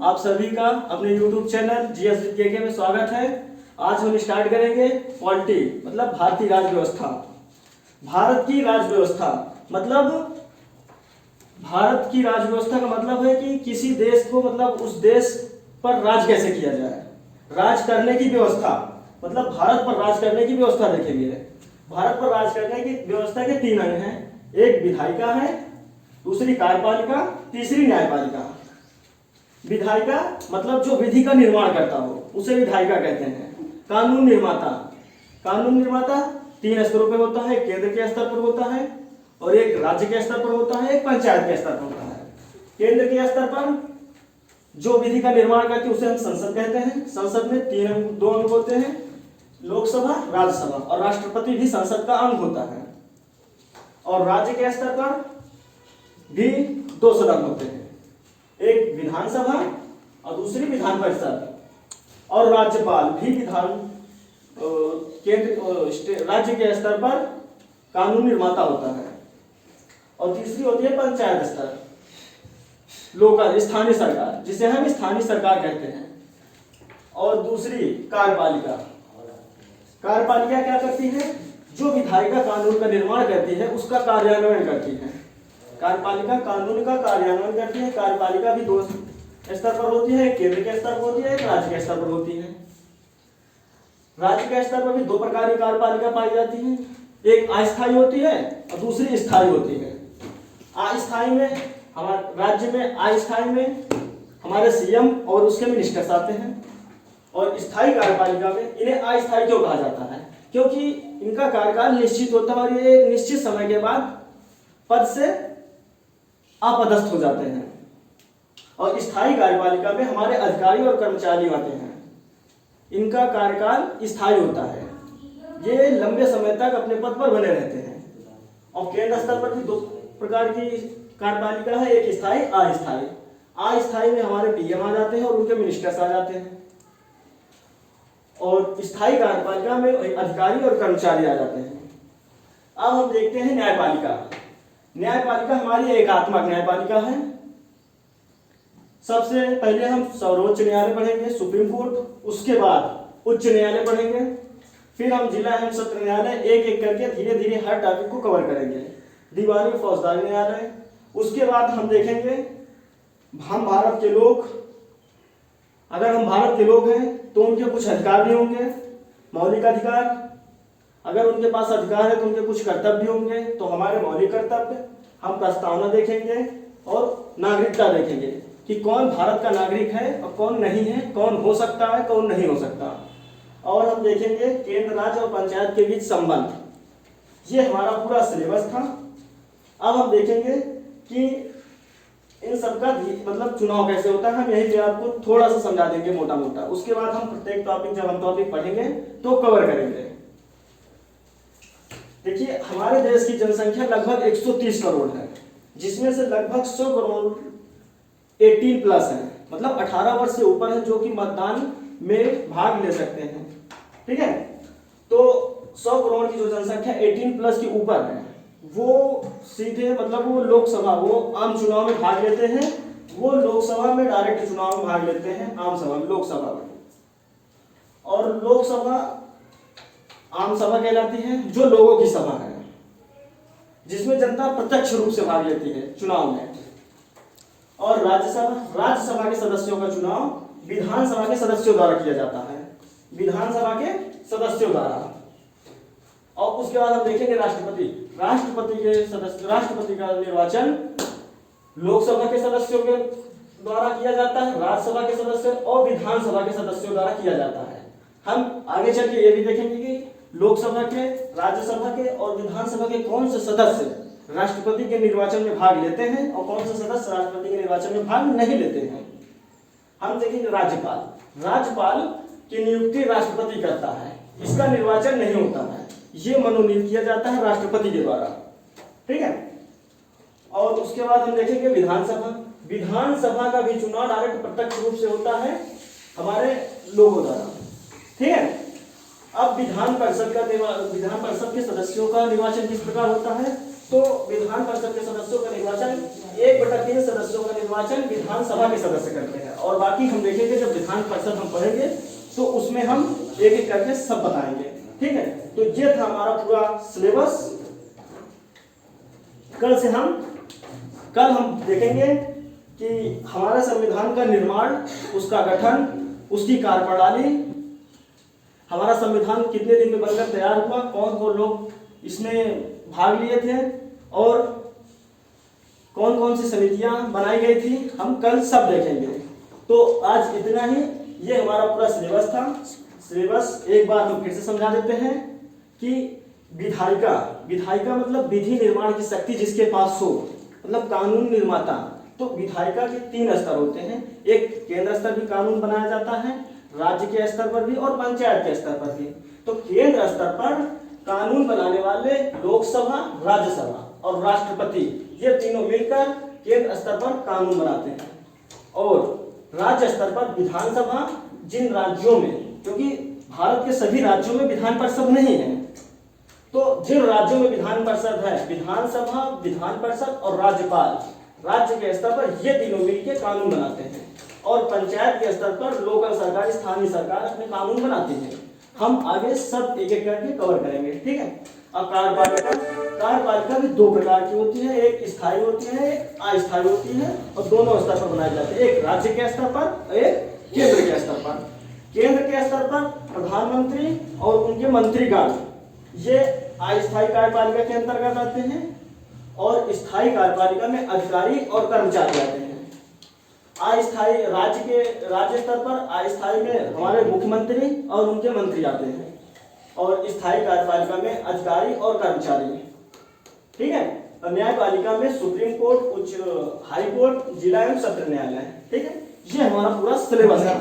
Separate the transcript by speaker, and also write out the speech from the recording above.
Speaker 1: आप सभी का अपने YouTube चैनल GS के में स्वागत है। आज हम स्टार्ट करेंगे पॉलिटी मतलब भारतीय राज व्यवस्था। भारत की राज व्यवस्था मतलब भारत की राज व्यवस्था का मतलब है कि किसी देश को मतलब उस देश पर राज कैसे किया जाए, राज करने की व्यवस्था। मतलब भारत पर राज करने की व्यवस्था देखेंगे। भारत पर राज करने की व्यवस्था के 3 अंग हैं। एक विधायिका है, दूसरी कार्यपालिका, तीसरी न्यायपालिका। विधायिका मतलब जो विधि का निर्माण करता हो उसे विधायिका कहते हैं। कानून निर्माता, कानून निर्माता 3 स्तरों पे होता है। केंद्र के स्तर पर होता है और एक राज्य के स्तर पर होता है, एक पंचायत के स्तर पर होता है। केंद्र के स्तर पर जो विधि का निर्माण करती है उसे हम संसद कहते हैं। संसद में 2 अंग होते हैं, लोकसभा, राज्यसभा, और राष्ट्रपति भी संसद का अंग होता है। और राज्य के स्तर पर भी 2 सदन होते हैं, एक विधानसभा और दूसरी विधान परिषद। और राज्यपाल भी राज्य के स्तर पर कानून निर्माता होता है। और तीसरी होती है पंचायत स्तर, लोकल स्थानीय सरकार, जिसे हम स्थानीय सरकार कहते हैं। और दूसरी कार्यपालिका। कार्यपालिका क्या करती है? जो विधायिका कानून का निर्माण करती है उसका कार्यान्वयन करती है। कार्यपालिका कानून का कार्यान्वयन करती है। कार्यपालिका भी 2 स्तर पर होती है, केंद्र के स्तर पर होती है, एक राज्य के स्तर पर होती है। राज्य के स्तर पर भी 2 प्रकार की कार्यपालिका पाई जाती है, एक अस्थायी होती है और दूसरी स्थायी होती है। अस्थायी में हमारे राज्य में अस्थायी में हमारे सीएम और उसके मिनिस्टर्स आते हैं। और स्थायी कार्यपालिका में इन्हें अस्थायी क्यों कहा जाता है? क्योंकि इनका कार्यकाल निश्चित होता है और ये एक निश्चित समय के बाद पद से अपदस्थ हो जाते हैं। और स्थायी कार्यपालिका में हमारे अधिकारी और कर्मचारी आते हैं, इनका कार्यकाल स्थायी होता है, ये लंबे समय तक अपने पद पर बने रहते हैं। और केंद्र स्तर पर भी 2 प्रकार की कार्यपालिका है, एक स्थायी, अस्थायी। अस्थायी में हमारे पीएम आ जाते हैं और उनके मिनिस्टर्स आ जाते हैं। और स्थायी कार्यपालिका में अधिकारी और कर्मचारी आ जाते हैं। अब हम देखते हैं न्यायपालिका। न्यायपालिका हमारी एकात्मक न्यायपालिका है। सबसे पहले हम सर्वोच्च न्यायालय पढ़ेंगे, सुप्रीम कोर्ट, उसके बाद उच्च न्यायालय पढ़ेंगे, फिर हम जिला एवं सत्र न्यायालय एक एक करके धीरे धीरे हर टॉपिक को कवर करेंगे। दीवानी फौजदारी न्यायालय, उसके बाद हम देखेंगे हम भारत के लोग, अगर हम भारत के लोग हैं तो उनके कुछ अधिकार भी होंगे, मौलिक अधिकार। अगर उनके पास अधिकार है तो उनके कुछ कर्तव्य होंगे, तो हमारे मौलिक कर्तव्य। हम प्रस्तावना देखेंगे और नागरिकता देखेंगे कि कौन भारत का नागरिक है और कौन नहीं है, कौन हो सकता है, कौन नहीं हो सकता। और हम देखेंगे केंद्र, राज्य और पंचायत के बीच संबंध। ये हमारा पूरा सिलेबस था। अब हम देखेंगे कि इन सबका मतलब चुनाव कैसे होता है, हम यही पे आपको थोड़ा सा समझा देंगे मोटा मोटा। उसके बाद हम प्रत्येक टॉपिक, जब हम टॉपिक पढ़ेंगे तो कवर करेंगे। देखिए, हमारे देश की जनसंख्या लगभग 130 करोड़ है, जिसमें से लगभग 100 करोड़ 18+ है, मतलब 18 वर्ष से ऊपर है, जो कि मतदान में भाग ले सकते हैं। ठीक है, तो 100 करोड़ की जो जनसंख्या 18+ के ऊपर है वो सीधे मतलब वो लोकसभा, वो आम चुनाव में भाग लेते हैं। वो लोकसभा में डायरेक्ट चुनाव में भाग लेते हैं, आम सभा में, लोकसभा में। और लोकसभा आम सभा कहलाती है, जो लोगों की सभा है, जिसमें जनता प्रत्यक्ष रूप से भाग लेती है चुनाव में। और राज्यसभा, राज्यसभा के सदस्यों का चुनाव विधानसभा के सदस्यों द्वारा किया जाता है, विधानसभा के सदस्यों द्वारा। और उसके बाद हम देखेंगे राष्ट्रपति। राष्ट्रपति के सदस्य, राष्ट्रपति का निर्वाचन लोकसभा के सदस्यों के द्वारा किया जाता है, राज्यसभा के सदस्य और विधानसभा के सदस्यों द्वारा किया जाता है। हम आगे चल के ये भी देखेंगे कि लोकसभा के, राज्यसभा के और विधानसभा के कौन से सदस्य राष्ट्रपति के निर्वाचन में भाग लेते हैं और कौन से सदस्य राष्ट्रपति के निर्वाचन में भाग नहीं लेते हैं। हम देखेंगे राज्यपाल। राज्यपाल की नियुक्ति राष्ट्रपति करता है, इसका निर्वाचन नहीं होता है, ये मनोनीत किया जाता है राष्ट्रपति के द्वारा। ठीक है, और उसके बाद हम देखेंगे विधानसभा। विधानसभा का भी चुनाव डायरेक्ट प्रत्यक्ष रूप से होता है हमारे लोगों द्वारा। ठीक है, अब विधान परिषद के सदस्यों का निर्वाचन किस प्रकार होता है? तो विधान परिषद के सदस्यों का निर्वाचन 1/3 सदस्यों का निर्वाचन विधानसभा के सदस्य करते हैं। और बाकी हम देखेंगे जब विधान परिषद हम पढ़ेंगे तो उसमें हम एक एक करके सब बताएंगे, ठीक है। तो ये था हमारा पूरा सिलेबस। कल हम देखेंगे कि हमारे संविधान का निर्माण, उसका गठन, उसकी कार्यप्रणाली, हमारा संविधान कितने दिन में बनकर तैयार हुआ, कौन कौन लोग इसमें भाग लिए थे और कौन कौन सी समितियां बनाई गई थी, हम कल सब देखेंगे। तो आज इतना ही, ये हमारा पूरा सिलेबस था। सिलेबस एक बार हम फिर से समझा देते हैं कि विधायिका मतलब विधि निर्माण की शक्ति जिसके पास हो, मतलब कानून निर्माता। तो विधायिका के 3 स्तर होते हैं। एक केंद्र स्तर भी कानून बनाया जाता है, राज्य के स्तर पर भी और पंचायत के स्तर पर भी। तो केंद्र स्तर पर कानून बनाने वाले लोकसभा, राज्यसभा और राष्ट्रपति, ये तीनों मिलकर केंद्र स्तर पर कानून बनाते हैं। और राज्य स्तर पर विधानसभा, जिन राज्यों में, क्योंकि भारत के सभी राज्यों में विधान परिषद नहीं है, तो जिन राज्यों में विधान परिषद है, विधानसभा, विधान परिषद और राज्यपाल, राज्य के स्तर पर ये तीनों मिलकर कानून बनाते हैं। और पंचायत के स्तर पर लोकल सरकार, स्थानीय सरकार अपने कानून बनाती है। हम आगे सब एक एक करके कवर करेंगे, ठीक है। अब कार्यपालिका भी 2 प्रकार की होती है, एक स्थायी होती है, एक अस्थायी होती है, और दोनों स्तर पर बनाई जाती है, एक राज्य के स्तर पर, एक केंद्र के स्तर पर। केंद्र के स्तर पर प्रधानमंत्री और उनके मंत्रीगण, ये अस्थायी कार्यपालिका के अंतर्गत आते हैं, और स्थायी कार्यपालिका में अधिकारी और कर्मचारी आते हैं। अस्थायी राज्य स्तर पर अस्थायी में हमारे मुख्यमंत्री और उनके मंत्री आते हैं, और स्थायी कार्यपालिका में अधिकारी और कर्मचारी, ठीक है। और न्यायपालिका में सुप्रीम कोर्ट, उच्च हाई कोर्ट, जिला एवं सत्र न्यायालय, ठीक है। ये हमारा पूरा सिलेबस है।